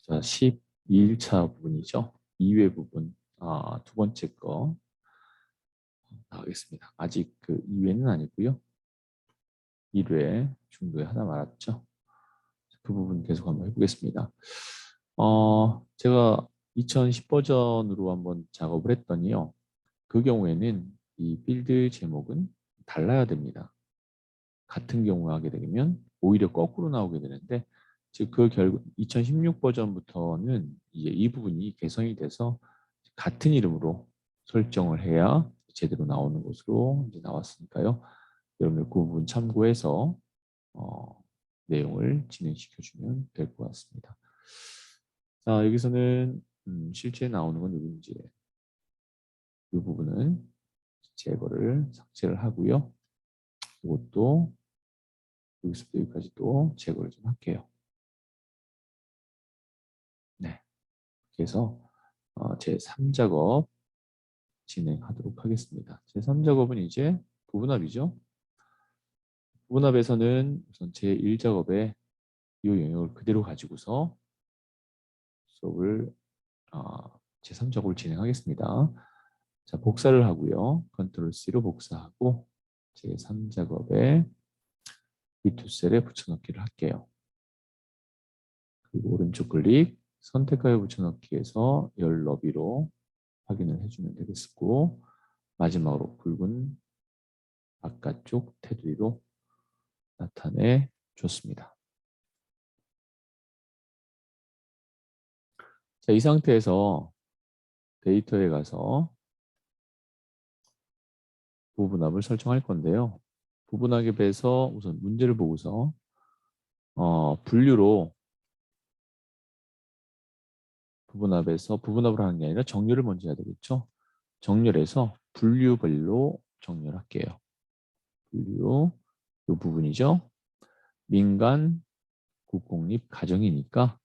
자, 12일차 부분이죠. 2회 부분, 두 번째 거 나가겠습니다. 아직 그 2회는 아니고요. 1회 중도에 하나 말았죠. 그 부분 계속 한번 해보겠습니다. 제가 2010 버전으로 한번 작업을 했더니요. 그 경우에는 이 필드 제목은 달라야 됩니다. 같은 경우 하게 되면 오히려 거꾸로 나오게 되는데, 즉 그 결국 2016 버전부터는 이제 이 부분이 개선이 돼서 같은 이름으로 설정을 해야 제대로 나오는 것으로 이제 나왔으니까요. 여러분들 그 부분 참고해서 내용을 진행시켜주면 될 것 같습니다. 자, 여기서는 실제 나오는 건 누군지 이 부분은 제거를 삭제를 하고요. 이것도 여기서부터 여기까지도 제거를 좀 할게요. 네, 그래서 제 3작업 진행하도록 하겠습니다. 제 3작업은 이제 부분합이죠. 부분합에서는 우선 제 1작업에 이 영역을 그대로 가지고서 수업을 제 3작업을 진행하겠습니다. 자, 복사를 하고요. 컨트롤 C로 복사하고 제 3작업에 B2셀에 붙여넣기를 할게요. 그리고 오른쪽 클릭 선택하여 붙여넣기에서 열 너비로 확인을 해주면 되겠고, 마지막으로 굵은 바깥쪽 테두리로 나타내 줬습니다. 자, 이 상태에서 데이터에 가서 부분합을 설정할 건데요. 부분합에서 우선 문제를 보고서 분류로 부분합에서 부분합을 하는 게 아니라 정렬을 먼저 해야 되겠죠. 정렬해서 분류별로 정렬할게요. 분류 이 부분이죠. 민간, 국공립, 가정이니까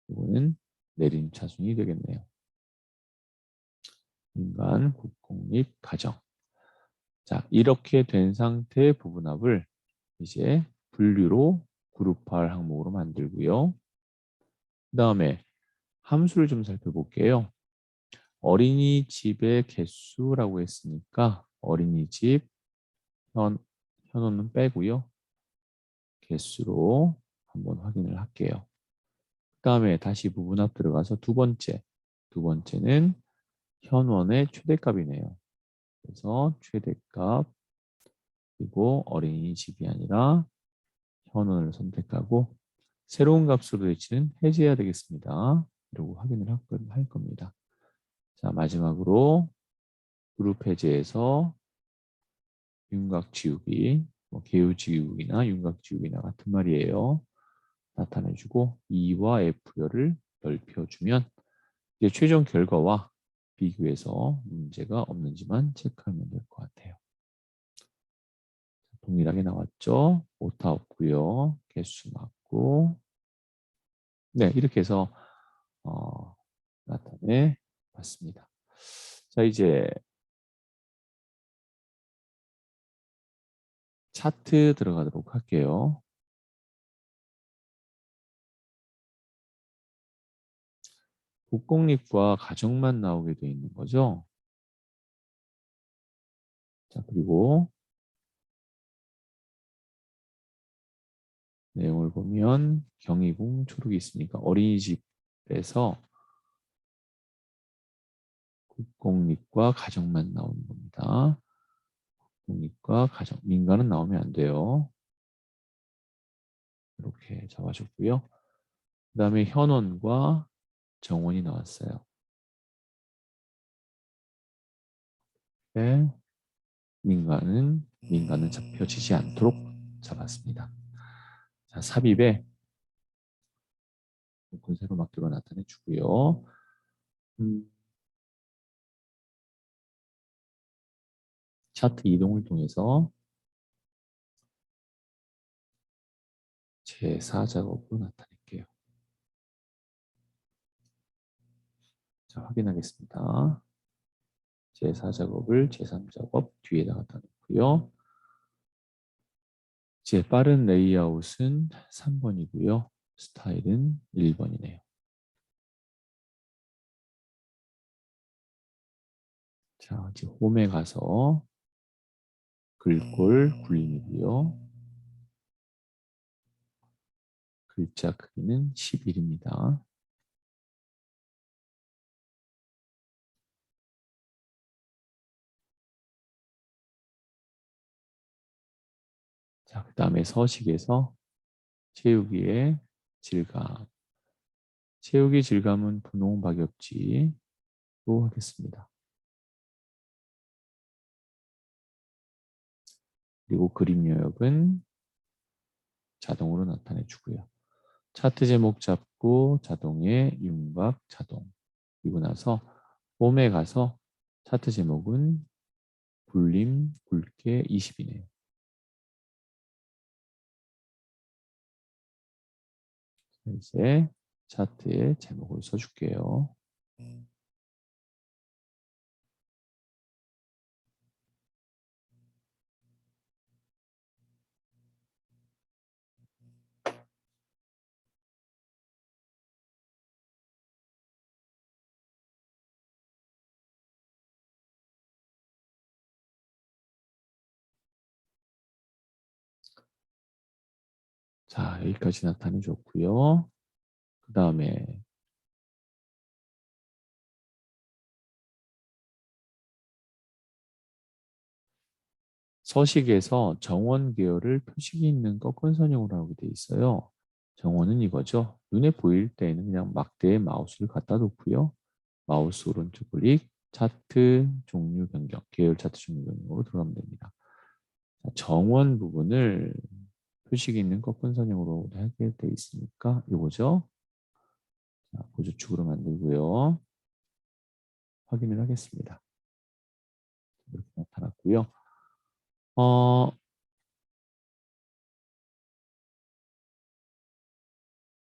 이거는 내림차순이 되겠네요. 민간, 국공립, 가정. 자, 이렇게 된 상태의 부분합을 이제 분류로 그룹화할 항목으로 만들고요. 그 다음에 함수를 좀 살펴볼게요. 어린이집의 개수라고 했으니까 어린이집 현호는 빼고요. 개수로 한번 확인을 할게요. 그 다음에 다시 부분합 들어가서 두 번째는 현원의 최대값이네요. 그래서 최대값 그리고 어린이집이 아니라 현원을 선택하고 새로운 값으로 대치는 해제해야 되겠습니다. 이러고 확인을 할 겁니다. 자, 마지막으로 그룹 해제에서 윤곽 지우기, 개우 지우기나 윤곽 지우기나 같은 말이에요. 나타내주고 2와 F열을 넓혀주면 이제 최종 결과와 비교해서 문제가 없는지만 체크하면 될 것 같아요. 동일하게 나왔죠? 오타 없고요. 개수 맞고. 네, 이렇게 해서 나타내 봤습니다. 자, 이제 차트 들어가도록 할게요. 국공립과 가정만 나오게 되어 있는 거죠. 자, 그리고 내용을 보면 경희궁 초록이 있으니까 어린이집에서 국공립과 가정만 나오는 겁니다. 국공립과 가정, 민간은 나오면 안 돼요. 이렇게 잡아줬고요. 그 다음에 현원과 정원이 나왔어요. 네, 민간은 잡혀지지 않도록 잡았습니다. 자, 삽입에 세로 막대로 나타내 주고요. 차트 이동을 통해서 제4작업으로 나타낼게요. 자, 확인하겠습니다. 제4작업을 제3작업 뒤에다 갖다 놓고요. 제 빠른 레이아웃은 3번이고요. 스타일은 1번이네요. 자, 이제 홈에 가서 글꼴 굴림이고요. 글자 크기는 11입니다. 자, 그 다음에 서식에서 채우기의 질감. 채우기 질감은 분홍 박역지로 하겠습니다. 그리고 그림 요역은 자동으로 나타내 주고요. 차트 제목 잡고 자동의 윤곽 자동. 그리고 나서 홈에 가서 차트 제목은 굴림 굵게 20이네요. 이제 차트에 제목을 써줄게요. 자, 여기까지 나타내 줬고요. 그 다음에 서식에서 정원 계열을 표식이 있는 꺾은 선형으로 하게 돼 있어요. 정원은 이거죠. 눈에 보일 때는 그냥 막대에 마우스를 갖다 놓고요. 마우스 오른쪽 클릭, 차트 종류 변경, 계열 차트 종류 변경으로 들어가면 됩니다. 자, 정원 부분을 표식이 있는 꺾은 선형으로 하게 돼 있으니까 이거죠. 자, 보조축으로 만들고요. 확인을 하겠습니다. 이렇게 나타났고요.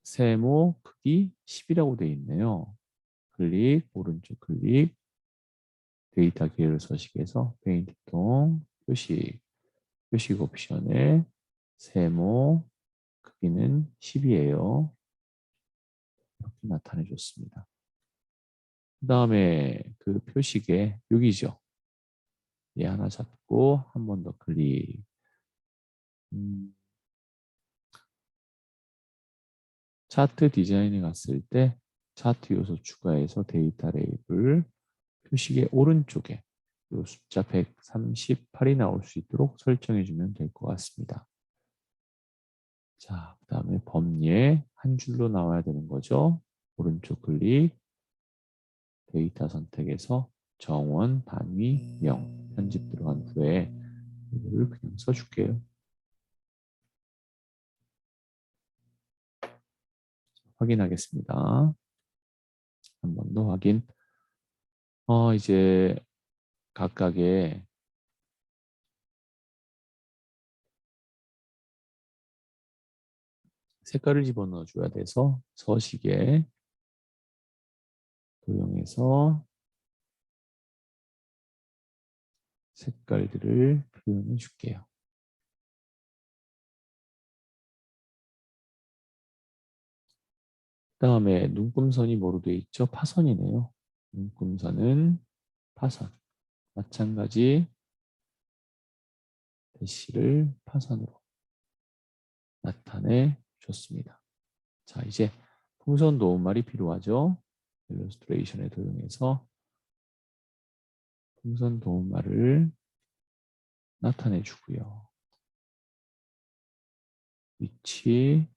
세모 크기 10이라고 되어 있네요. 클릭, 오른쪽 클릭, 데이터 계열 서식에서 페인트통, 표식 옵션에 세모 크기는 10이에요. 이렇게 나타내 줬습니다. 그 다음에 그 표식에 여기죠. 얘 하나 잡고 한 번 더 클릭. 차트 디자인에 갔을 때 차트 요소 추가해서 데이터 레이블 표식의 오른쪽에 이 숫자 138이 나올 수 있도록 설정해 주면 될 것 같습니다. 자, 그 다음에 범위에 한 줄로 나와야 되는 거죠. 오른쪽 클릭, 데이터 선택에서 정원, 단위, 명, 편집 들어간 후에 이거를 그냥 써줄게요. 확인하겠습니다. 한 번 더 확인. 이제 각각의 색깔을 집어넣어 줘야 돼서 서식에 도형에서 색깔들을 표현해 줄게요. 그 다음에 눈금선이 뭐로 되어 있죠? 파선이네요. 눈금선은 파선. 마찬가지 대시를 파선으로 나타내 줬습니다. 자, 이제 풍선 도움말이 필요하죠. 일러스트레이션에 도용해서 풍선 도움말을 나타내 주고요. 위치.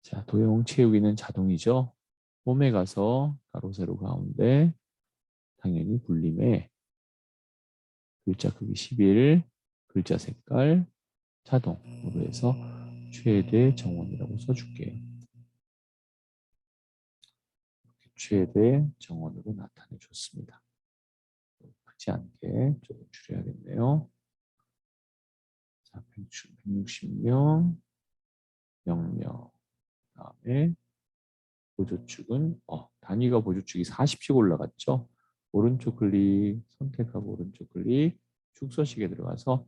자, 도형 채우기는 자동이죠. 홈에 가서 가로 세로 가운데 당연히 굴림에 글자 크기 11, 글자 색깔 자동으로 해서 최대 정원이라고 써줄게요. 최대 정원으로 나타내 줬습니다. 크지 않게 조금 줄여야겠네요. 자, 160명, 0명. 다음에 보조축은 단위가 보조축이 40씩 올라갔죠. 오른쪽 클릭 선택하고 오른쪽 클릭 축소식에 들어가서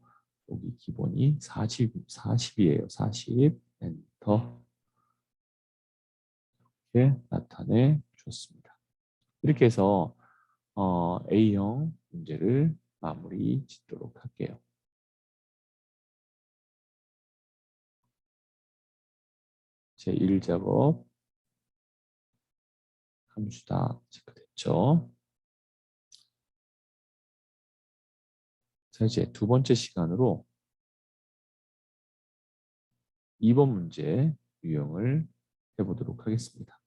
여기 기본이 40이에요. 40 엔터 이렇게 나타내 줬습니다. 이렇게 해서 A형 문제를 마무리 짓도록 할게요. 제1작업 함수 다 체크됐죠? 자, 이제 두 번째 시간으로 2번 문제 유형을 해보도록 하겠습니다.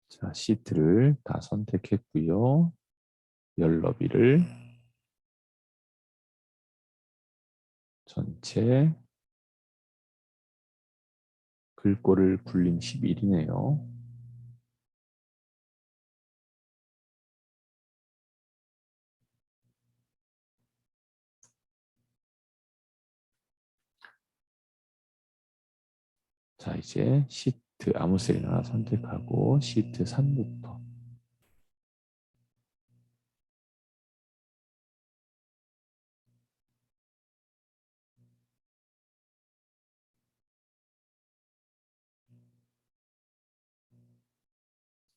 자, 시트를 다 선택했고요. 열 너비를 전체 글꼴을 굴림 11이네요. 자, 이제 시트 아무 셀이나 선택하고 시트 3부터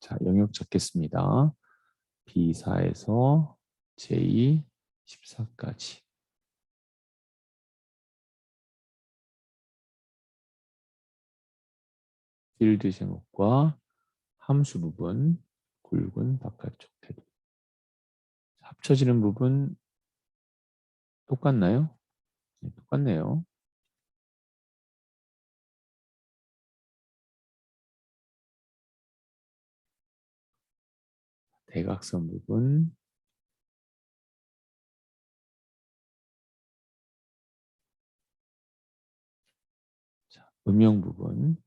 자, 영역 잡겠습니다. B4에서 J 14까지. 필드 제목과 함수 부분, 굵은 바깥쪽 테두. 합쳐지는 부분 똑같나요? 네, 똑같네요. 대각선 부분, 자, 음영 부분,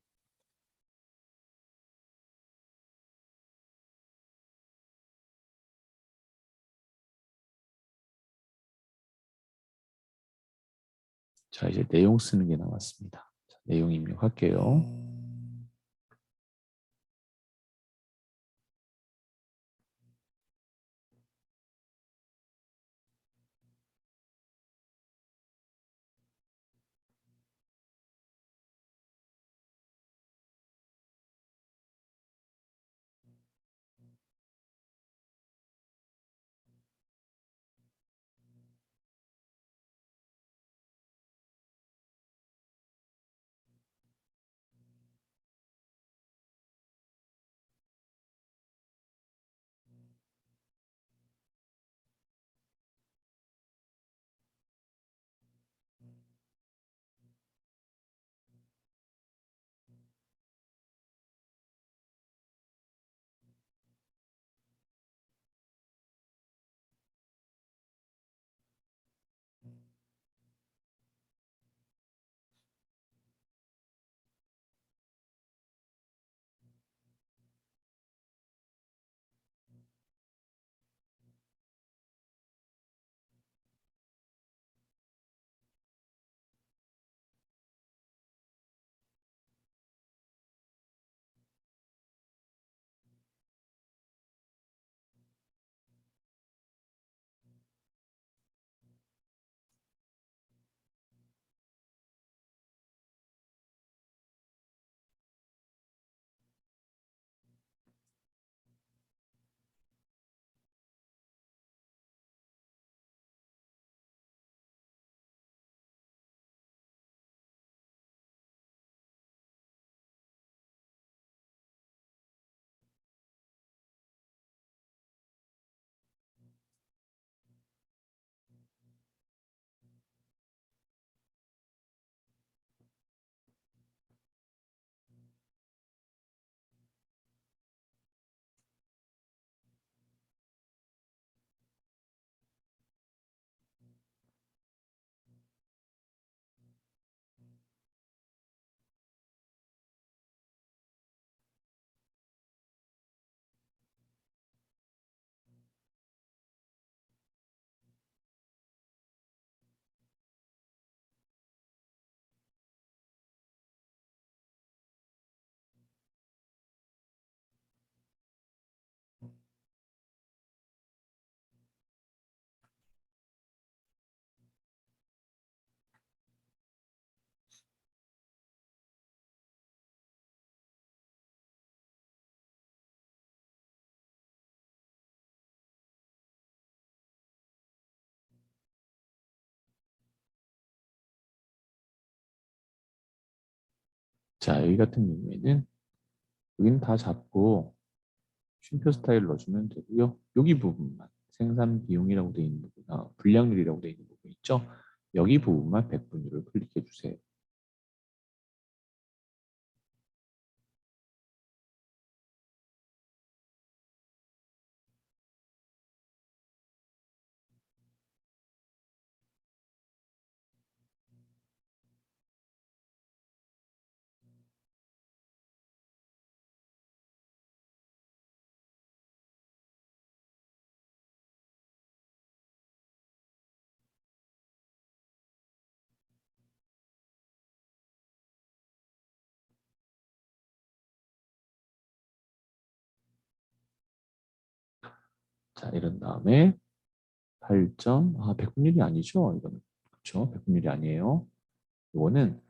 자, 이제 내용 쓰는 게 남았습니다. 자, 내용 입력할게요. 자, 여기 같은 경우에는 여기는 다 잡고 쉼표 스타일 넣어주면 되고요. 여기 부분만 생산 비용이라고 되어 있는 부분, 불량률이라고 되어 있는 부분 있죠? 여기 부분만 백분율을 클릭해 주세요. 자, 이런 다음에 8점, 백분율이 아니죠? 이거는. 그렇죠? 백분율이 아니에요. 이거는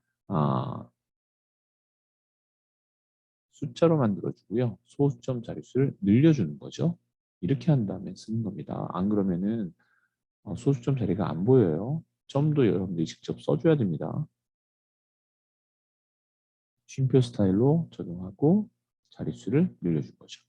숫자로 만들어주고요. 소수점 자릿수를 늘려주는 거죠. 이렇게 한 다음에 쓰는 겁니다. 안 그러면은 소수점 자리가 안 보여요. 점도 여러분들이 직접 써줘야 됩니다. 쉼표 스타일로 적용하고 자릿수를 늘려준 거죠.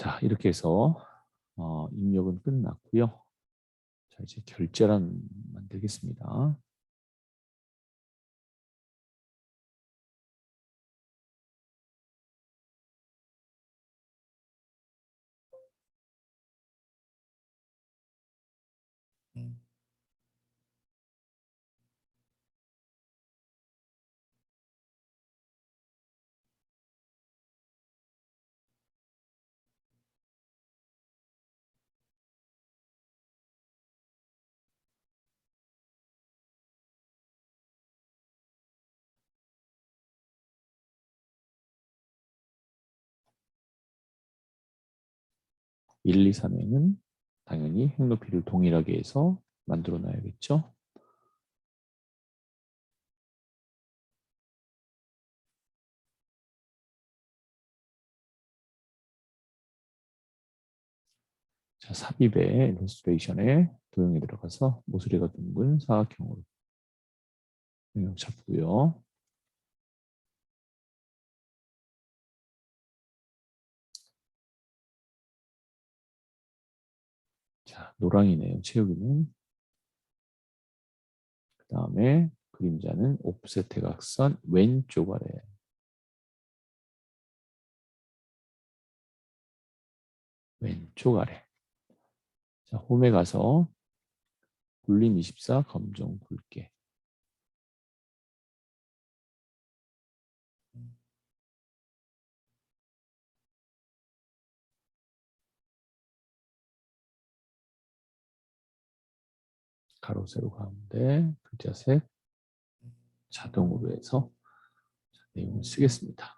자, 이렇게 해서 입력은 끝났고요. 자, 이제 결제란 만들겠습니다. 음. 1, 2, 3에는 당연히 행높이를 동일하게 해서 만들어 놔야겠죠. 자, 삽입의 일러스트레이션에 도형에 들어가서 모서리가 둥근 사각형으로 영역 잡고요. 자, 노랑이네요. 채우기는. 그 다음에 그림자는 옵셋 대각선 왼쪽 아래. 왼쪽 아래. 자, 홈에 가서 굴림 24 검정 굵게. 가로 세로 가운데 글자색 자동으로 해서 내용을 쓰겠습니다.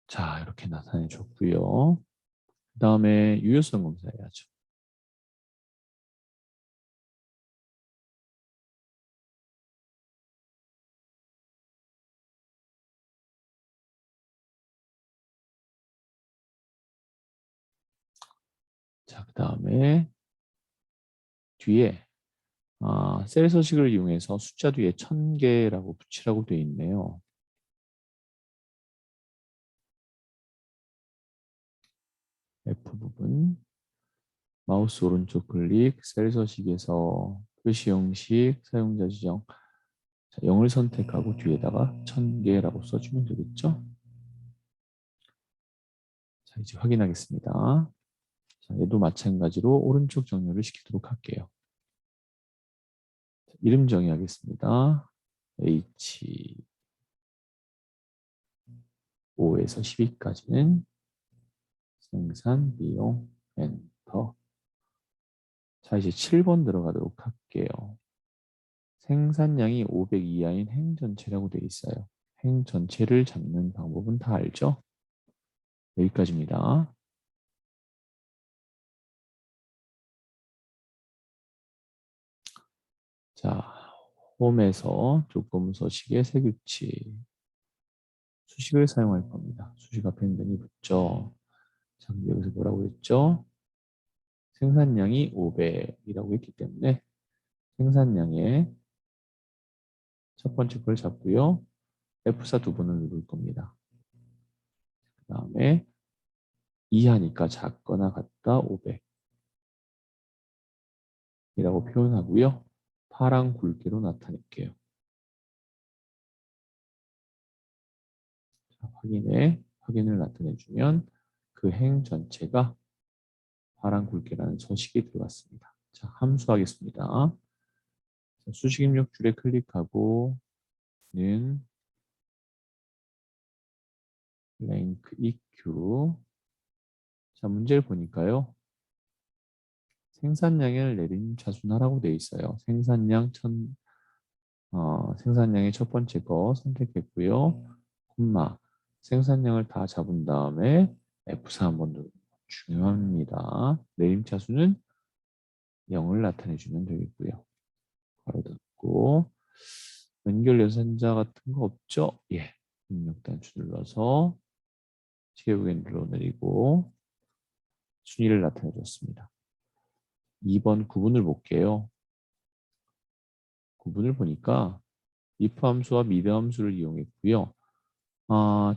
자, 이렇게 나타내 줬고요. 그 다음에 유효성 검사해야죠. 자, 그 다음에 뒤에 셀 서식을 이용해서 숫자 뒤에 1000개라고 붙이라고 되어 있네요. F 부분 마우스 오른쪽 클릭 셀 서식에서 표시 형식 사용자 지정 자, 0을 선택하고 뒤에다가 1000개라고 써주면 되겠죠. 자, 이제 확인하겠습니다. 자, 얘도 마찬가지로 오른쪽 정렬을 시키도록 할게요. 자, 이름 정의하겠습니다. H5에서 12까지는 생산 비용 엔터. 자, 이제 7번 들어가도록 할게요. 생산량이 500 이하인 행 전체라고 되어 있어요. 행 전체를 잡는 방법은 다 알죠? 여기까지입니다. 자, 홈에서 조금 서식의 세규칙 수식을 사용할 겁니다. 수식 앞에 있는 붙죠. 자, 근데 여기서 뭐라고 했죠? 생산량이 500이라고 했기 때문에 생산량의 첫 번째 걸 잡고요. F4 두 번을 누를 겁니다. 그 다음에 이하니까 작거나 같다 500이라고 표현하고요. 파랑 굵게로 나타낼게요. 자, 확인을 나타내주면 그 행 전체가 파랑 굵게라는 서식이 들어갔습니다. 자, 함수하겠습니다. 자, 수식 입력 줄에 클릭하고 는 랭크 EQ 자, 문제를 보니까요. 생산량을 내림 차순하라고 되어 있어요. 생산량의 첫 번째 거 선택했고요. 콤마 생산량을 다 잡은 다음에 F4 한번 누르고 중요합니다. 내림차수는 0을 나타내주면 되겠고요. 바로 닫고 연결 여산자 같은 거 없죠? 예. 입력 단추 눌러서 채우기 눌러내리고 순위를 나타내줬습니다. 2번 구분을 볼게요. 구분을 보니까 if 함수와 mid 함수를 이용했고요.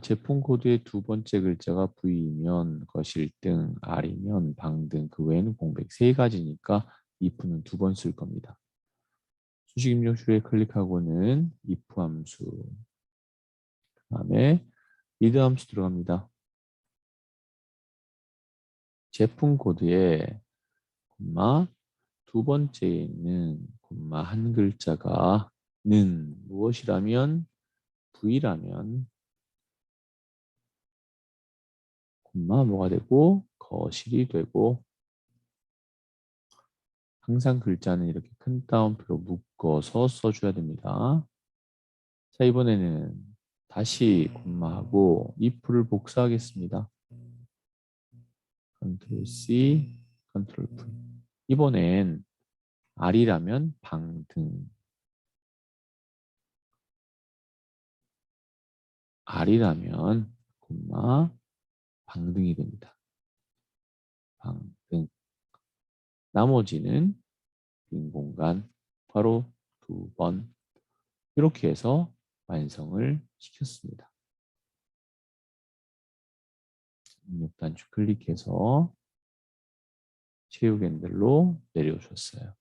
제품 코드의 두 번째 글자가 V이면 거실등, R이면 방등, 그 외에는 공백 세 가지니까 if는 두 번 쓸 겁니다. 수식 입력줄에 클릭하고는 if 함수, 그 다음에 mid 함수 들어갑니다. 제품 코드에 콤마 두 번째에 있는 콤마 한 글자가 는 무엇이라면 V라면 콤마 뭐가 되고 거실이 되고 항상 글자는 이렇게 큰 따옴표로 묶어서 써줘야 됩니다. 자, 이번에는 다시 콤마하고 if를 복사하겠습니다. Ctrl C, Ctrl V. 이번엔 R이라면 방등, R이라면 콤마 방등이 됩니다. 방등. 나머지는 빈 공간 바로 두 번 이렇게 해서 완성을 시켰습니다. 입력 단추 클릭해서 채우기 핸들로 내려오셨어요.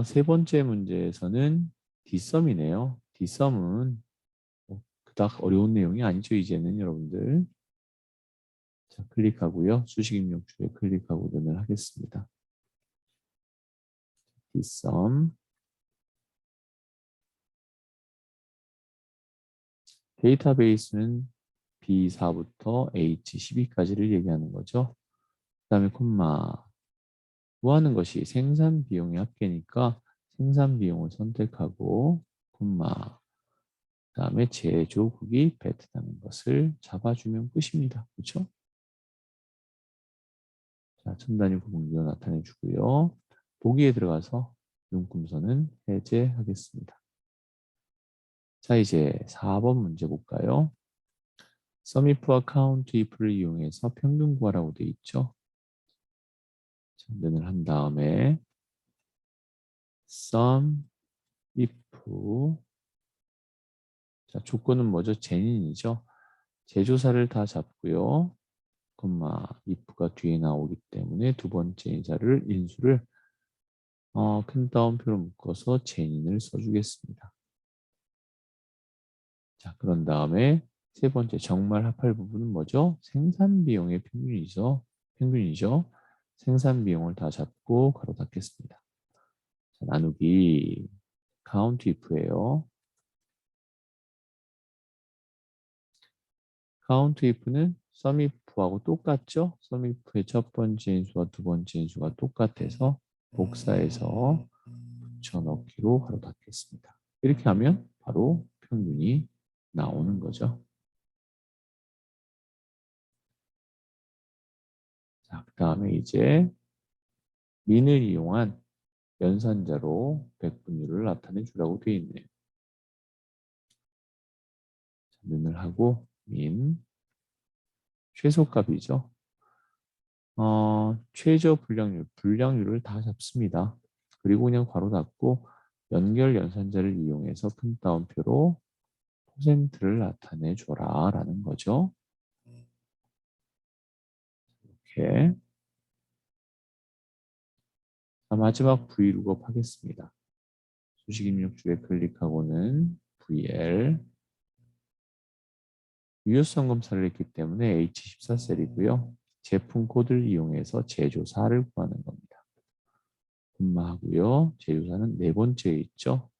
세 번째 문제에서는 뒷섬이네요. 뒷섬은 그닥 어려운 내용이 아니죠. 이제는 여러분들. 자, 클릭하고요. 수식 입력줄에 클릭하고 눈을 하겠습니다. 뒷섬. 데이터베이스는 B4부터 H12까지를 얘기하는 거죠. 그 다음에 콤마 구하는 것이 생산 비용의 합계니까 생산 비용을 선택하고 콤마 그 다음에 제조국이 베트남인 것을 잡아주면 끝입니다. 그렇죠? 자, 첨단위 구분기호 나타내 주고요. 보기에 들어가서 윤금선은 해제하겠습니다. 자, 이제 4번 문제 볼까요? 썸이프와 카운트 if를 이용해서 평균 구하라고 되어 있죠. 전전을 한 다음에 sum if 자, 조건은 뭐죠? 제닌이죠. 제조사를 다 잡고요. 콤마 if가 뒤에 나오기 때문에 두 번째 인수를 큰 따옴표로 묶어서 제닌을 써주겠습니다. 자, 그런 다음에 세 번째 정말 합할 부분은 뭐죠? 생산 비용의 평균이죠. 생산 비용을 다 잡고 가로 닫겠습니다. 자, 나누기 count if예요. count if는 sum if하고 똑같죠? sum if의 첫 번째 인수와 두 번째 인수가 똑같아서 복사해서 붙여넣기로 가로 닫겠습니다. 이렇게 하면 바로 평균이 나오는 거죠. 자, 그 다음에 이제 민을 이용한 연산자로 백분율을 나타내 주라고 되어 있네요. 민을 하고 민 최소값이죠. 최저 불량률을 다 잡습니다. 그리고 그냥 괄호 닫고 연결 연산자를 이용해서 큰 따옴표로 퍼센트를 나타내 줘라 라는 거죠. 이렇게 자, 마지막 V룩업 하겠습니다. 수식 입력줄에 클릭하고는 VL 유효성 검사를 했기 때문에 H14셀이고요. 제품 코드를 이용해서 제조사를 구하는 겁니다. 분마하고요. 제조사는 네 번째에 있죠.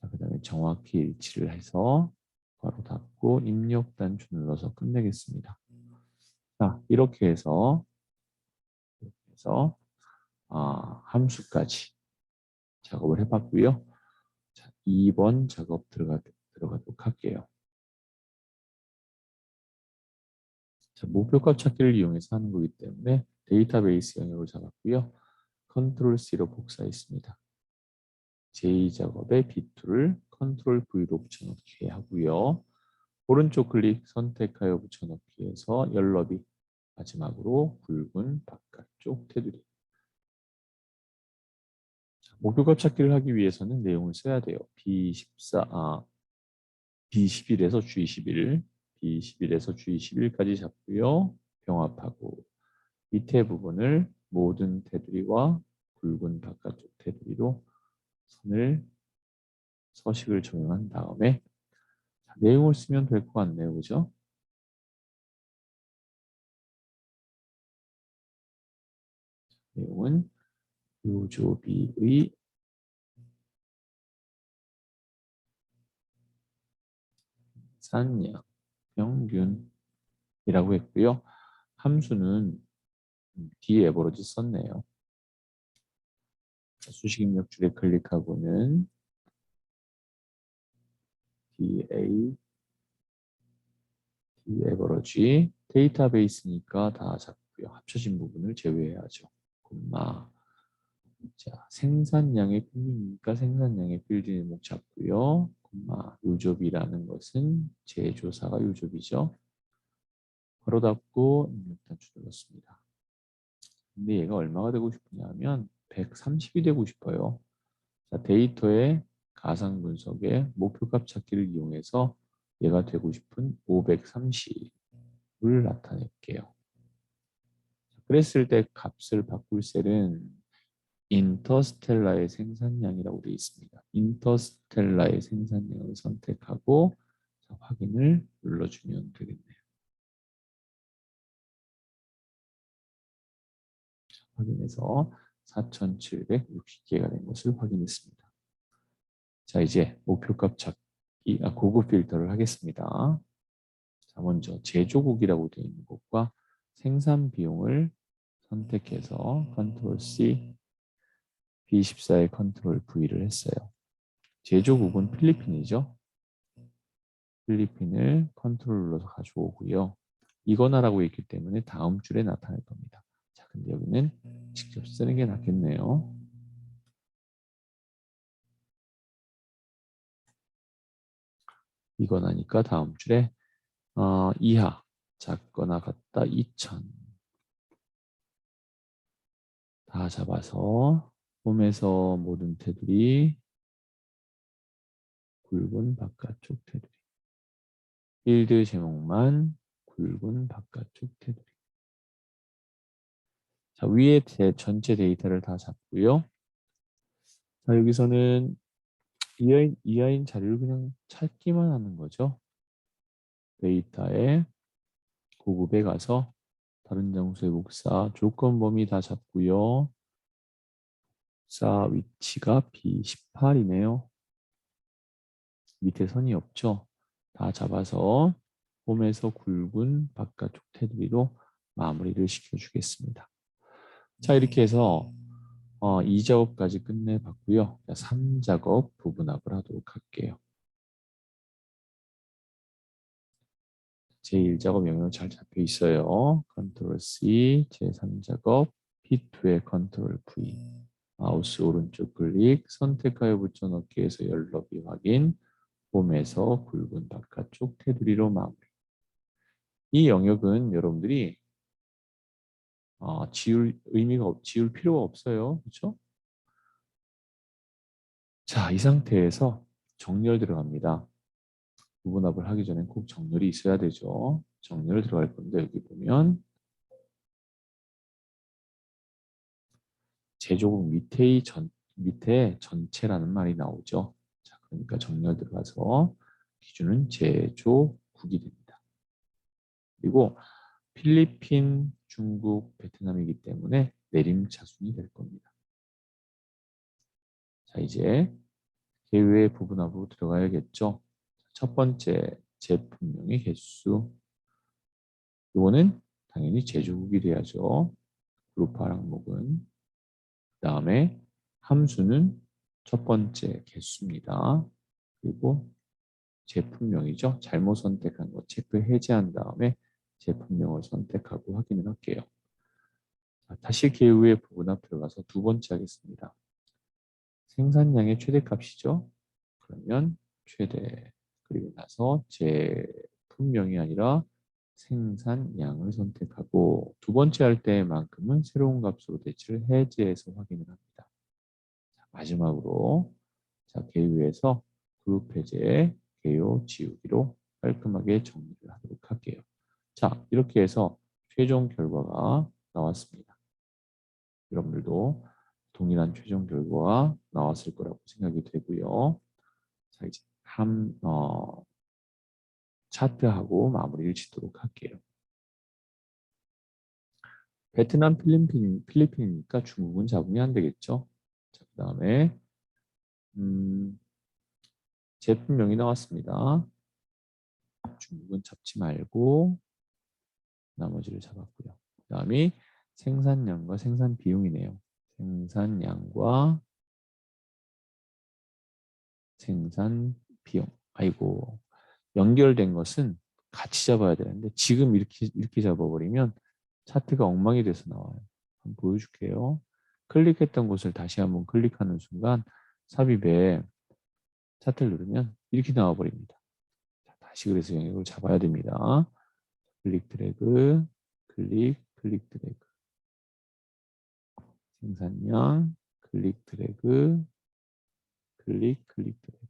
자, 그 다음에 정확히 일치를 해서 바로 닫고 입력 단추 눌러서 끝내겠습니다. 자, 이렇게 해서 함수까지 작업을 해봤고요. 자, 2번 작업 들어가도록 할게요. 자, 목표값 찾기를 이용해서 하는 거기 때문에 데이터베이스 영역을 잡았고요. 컨트롤 C로 복사했습니다. J 작업의 B2를 컨트롤 V로 붙여넣기 하고요. 오른쪽 클릭 선택하여 붙여넣기 해서 열너비 마지막으로 굵은 바깥쪽 테두리. 목표값 찾기를 하기 위해서는 내용을 써야 돼요. B11에서 G11, B11에서 G11까지 잡고요. 병합하고 밑에 부분을 모든 테두리와 굵은 바깥쪽 테두리로 서식을 적용한 다음에 내용을 쓰면 될 것 같네요. 그죠? 내용은 유조비의 산량 평균이라고 했고요. 함수는 D 에버러지 썼네요. 수식 입력줄에 클릭하고는 D 에버러지 데이터베이스니까 다 잡고요. 합쳐진 부분을 제외해야죠. 콤마 자, 생산량의 평균이니까 생산량의 필드 제목 잡고요. 콤마 요접이라는 것은 제조사가 요접이죠. 바로 닫고 입력 단추 눌렀습니다. 근데 얘가 얼마가 되고 싶으냐면 130이 되고 싶어요. 자, 데이터의 가상 분석의 목표값 찾기를 이용해서 얘가 되고 싶은 530을 나타낼게요. 그랬을 때 값을 바꿀 셀은 인터스텔라의 생산량이라고 되어 있습니다. 인터스텔라의 생산량을 선택하고 확인을 눌러주면 되겠네요. 확인해서 4,760개가 된 것을 확인했습니다. 자, 이제 목표값 찾기 고급 필터를 하겠습니다. 자, 먼저 제조국이라고 되어 있는 곳과 생산 비용을 선택해서 컨트롤 C, B14에 컨트롤 V를 했어요. 제조국은 필리핀이죠. 필리핀을 컨트롤 눌러서 가져오고요. 이거나라고 있기 때문에 다음 줄에 나타날 겁니다. 자, 근데 여기는 직접 쓰는 게 낫겠네요. 이거나니까 다음 줄에 이하 작거나 같다 2000 다 잡아서 홈에서 모든 테두리 굵은 바깥쪽 테두리 필드 제목만 굵은 바깥쪽 테두리. 자, 위에 전체 데이터를 다 잡고요. 자, 여기서는 이하인 자리를 그냥 찾기만 하는 거죠. 데이터에 고급에 가서 다른 장소의 복사 조건 범위 다 잡고요. 복사 위치가 B18이네요. 밑에 선이 없죠. 다 잡아서 홈에서 굵은 바깥쪽 테두리로 마무리를 시켜주겠습니다. 자, 이렇게 해서 2작업까지 끝내봤고요. 3작업 부분합을 하도록 할게요. 제1작업 영역 잘 잡혀 있어요. 컨트롤 C, 제3작업 P2에 컨트롤 V. 마우스 오른쪽 클릭, 선택하여 붙여넣기에서 열너비 확인, 홈에서 굵은 바깥쪽 테두리로 마무리. 이 영역은 여러분들이 지울 필요가 없어요. 그렇죠? 자, 이 상태에서 정렬 들어갑니다. 부분합을 하기 전에 꼭 정렬이 있어야 되죠. 정렬 들어갈 건데 여기 보면 제조국 밑에 전체라는 말이 나오죠. 자, 그러니까 정렬 들어가서 기준은 제조국이 됩니다. 그리고 필리핀, 중국, 베트남이기 때문에 내림차순이 될 겁니다. 자, 이제 개요의 부분합으로 들어가야겠죠. 첫 번째 제품명의 개수. 이거는 당연히 제조국이 돼야죠. 그룹화 항목은. 그 다음에 함수는 첫 번째 개수입니다. 그리고 제품명이죠. 잘못 선택한 거 체크 해제한 다음에 제품명을 선택하고 확인을 할게요. 자, 다시 개요의 부분합 들어가서 두 번째 하겠습니다. 생산량의 최대값이죠. 그러면 최대. 그리고 나서 제품명이 아니라 생산량을 선택하고 두 번째 할 때만큼은 새로운 값으로 대치를 해제해서 확인을 합니다. 자, 마지막으로 개요에서 그룹 해제, 개요 지우기로 깔끔하게 정리를 하도록 할게요. 자, 이렇게 해서 최종 결과가 나왔습니다. 여러분들도 동일한 최종 결과가 나왔을 거라고 생각이 되고요. 자, 이제 차트하고 마무리를 짓도록 할게요. 베트남, 필리핀이니까 중국은 잡으면 안 되겠죠. 자, 그 다음에 제품명이 나왔습니다. 중국은 잡지 말고 나머지를 잡았고요. 그 다음이 생산량과 생산 비용이네요. 생산량과 생산 비용. 아이고, 연결된 것은 같이 잡아야 되는데 지금 이렇게 잡아버리면 차트가 엉망이 돼서 나와요. 한번 보여줄게요. 클릭했던 곳을 다시 한번 클릭하는 순간 삽입에 차트를 누르면 이렇게 나와버립니다. 자, 다시 그래서 영역을 잡아야 됩니다. 클릭 드래그, 클릭 드래그. 생산량, 클릭 드래그, 클릭 드래그.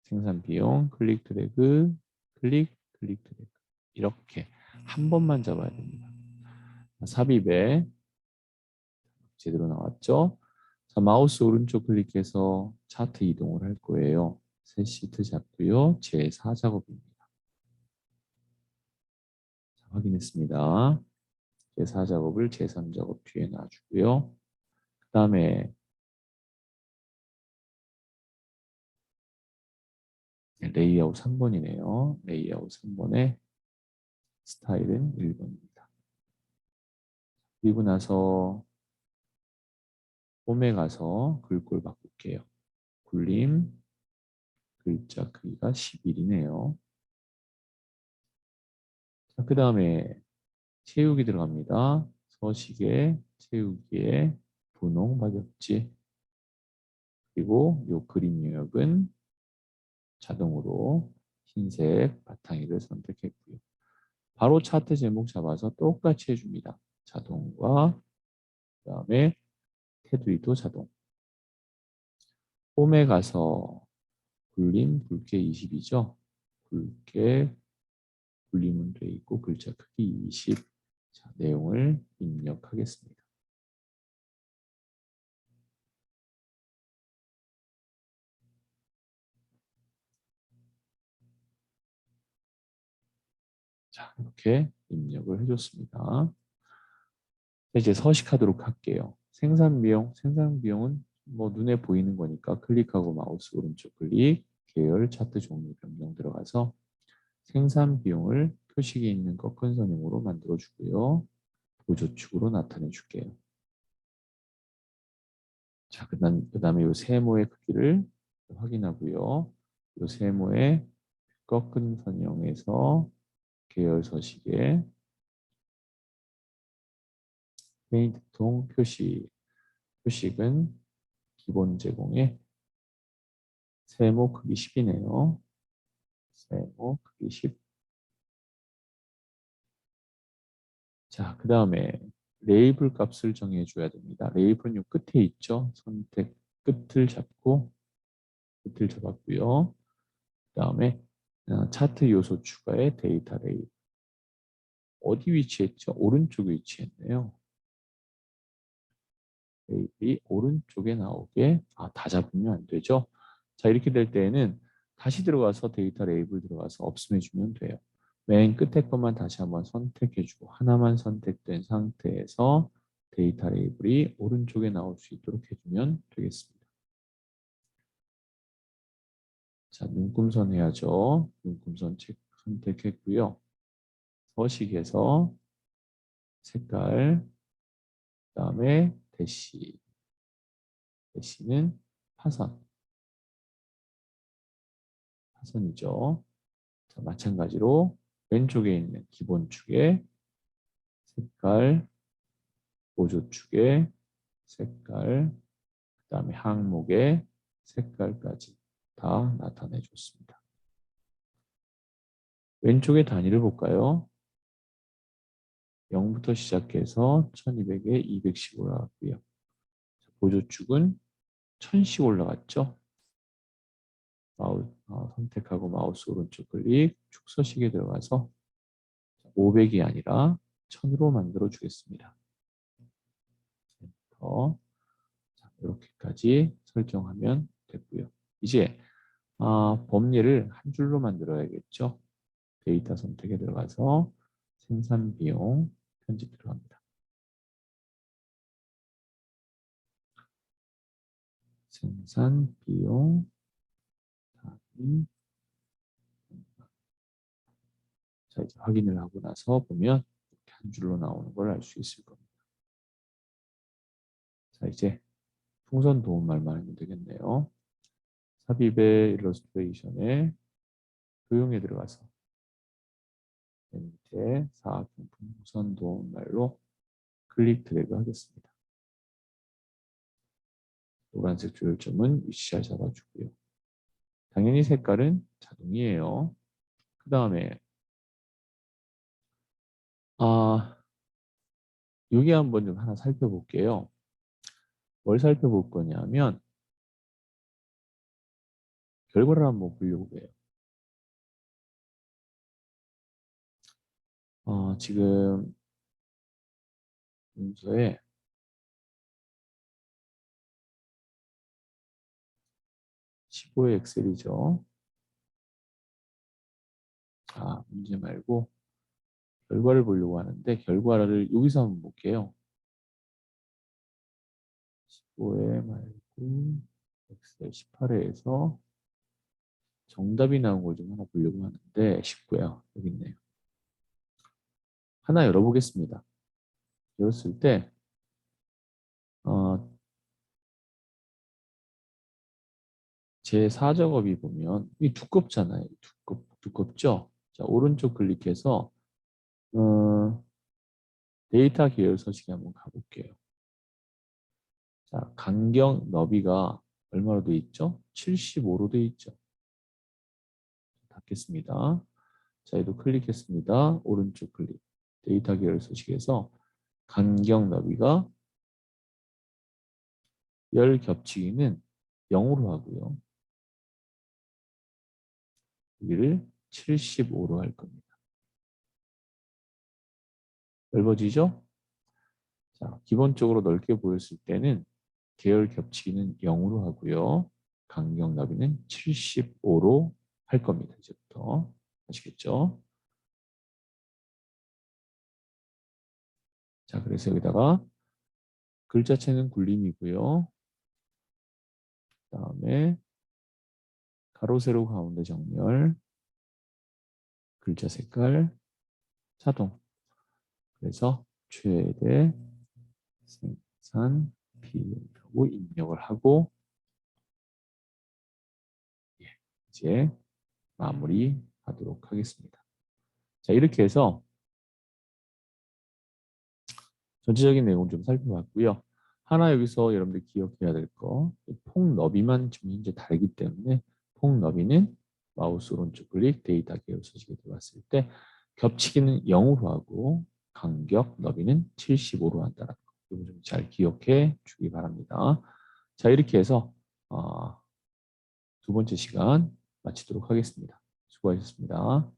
생산 비용, 클릭 드래그, 클릭 드래그. 이렇게 한 번만 잡아야 됩니다. 삽입에 제대로 나왔죠? 자, 마우스 오른쪽 클릭해서 차트 이동을 할 거예요. 새 시트 잡고요. 제4작업입니다. 확인했습니다. 제4작업을 제3작업 뒤에 놔주고요. 그 다음에 네, 레이아웃 3번이네요. 레이아웃 3번의 스타일은 1번입니다. 그리고 나서 홈에 가서 글꼴 바꿀게요. 굴림, 글자 크기가 11이네요. 자, 그 다음에 채우기 들어갑니다. 서식에 채우기에 분홍 박엽지 그리고 요 그림 영역은 자동으로 흰색 바탕이를 선택했고요. 바로 차트 제목 잡아서 똑같이 해줍니다. 자동과 그다음에 테두리도 자동. 홈에 가서 굴림 굵게 20이죠. 굵게 굴림은 돼 있고 글자 크기 20. 자, 내용을 입력하겠습니다. 자, 이렇게 입력을 해줬습니다. 이제 서식하도록 할게요. 생산 비용은 뭐 눈에 보이는 거니까 클릭하고 마우스 오른쪽 클릭, 계열 차트 종류 변경 들어가서 생산 비용을 표식이 있는 거 큰 선형으로 만들어 주고요. 보조축으로 나타내 줄게요. 자, 그다음에 이 세모의 크기를 확인하고요. 이 세모의 꺾은 선형에서 계열 서식에 페인트통 표식은 기본 제공에 세모 크기 10이네요. 세모 크기 10. 자, 그 다음에 레이블 값을 정해줘야 됩니다. 레이블은 요 끝에 있죠. 선택 끝을 잡았고요. 그 다음에 차트 요소 추가에 데이터 레이블. 어디 위치했죠? 오른쪽에 위치했네요. 레이블이 오른쪽에 나오게 다 잡으면 안 되죠. 자, 이렇게 될 때에는 다시 들어가서 데이터 레이블 들어가서 없음해주면 돼요. 맨 끝에 것만 다시 한번 선택해주고 하나만 선택된 상태에서 데이터 레이블이 오른쪽에 나올 수 있도록 해주면 되겠습니다. 자, 눈금선 해야죠. 눈금선 선택했고요. 서식에서 색깔, 그 다음에 대시는 파선이죠. 자, 마찬가지로 왼쪽에 있는 기본축의 색깔, 보조축의 색깔, 그 다음에 항목의 색깔까지 다 나타내 줬습니다. 왼쪽의 단위를 볼까요? 0부터 시작해서 1200에 200씩 올라갔고요. 보조축은 1000씩 올라갔죠. 선택하고 마우스 오른쪽 클릭, 축소식에 들어가서 500이 아니라 1000으로 만들어 주겠습니다. 이렇게까지 설정하면 됐고요. 이제 범례를 한 줄로 만들어야겠죠. 데이터 선택에 들어가서 생산 비용 편집 들어갑니다. 생산 비용 자, 이제 확인을 하고 나서 보면 이렇게 한 줄로 나오는 걸 알 수 있을 겁니다. 자, 이제 풍선 도움말만 하면 되겠네요. 삽입의 일러스트레이션에 도용에 들어가서 맨 밑에 사각형품 풍선 도움말로 클릭 드래그 하겠습니다. 노란색 조율점은 위치 잘 잡아주고요. 당연히 색깔은 자동이에요. 그 다음에 여기 한번 좀 하나 살펴볼게요. 뭘 살펴볼 거냐면 결과를 한번 보려고 해요. 지금 문서에 15의 엑셀이죠. 문제 말고 결과를 보려고 하는데 결과를 여기서 한번 볼게요. 15회 말고 엑셀 18회에서 정답이 나온 걸 좀 하나 보려고 하는데 쉽고요. 여기 있네요. 하나 열어보겠습니다. 열었을 때 제 4작업이 보면 이 두껍잖아요. 두껍죠? 자, 오른쪽 클릭해서 데이터 계열 서식에 한번 가볼게요. 자, 간격 너비가 얼마로 돼 있죠? 75로 돼 있죠. 닫겠습니다. 자, 얘도 클릭했습니다. 오른쪽 클릭. 데이터 계열 서식에서 간격 너비가 열 겹치기는 0으로 하고요. 여기를 75로 할 겁니다. 넓어지죠? 자, 기본적으로 넓게 보였을 때는 계열 겹치기는 0으로 하고요. 간격 너비는 75로 할 겁니다. 이제부터. 아시겠죠? 자, 그래서 여기다가 글자체는 굴림이고요. 그다음에 가로 세로 가운데 정렬, 글자 색깔, 자동. 그래서 최대 생산 비율하고 입력을 하고 이제 마무리하도록 하겠습니다. 자, 이렇게 해서 전체적인 내용을 좀 살펴봤고요. 하나 여기서 여러분들 기억해야 될 거, 폭 너비만 지금 현재 다르기 때문에 폭 너비는 마우스 오른쪽 클릭 데이터 계열 서식에 들어왔을 때 겹치기는 0으로 하고 간격 너비는 75로 한다는 거. 이거 좀 잘 기억해 주기 바랍니다. 자, 이렇게 해서 두 번째 시간 마치도록 하겠습니다. 수고하셨습니다.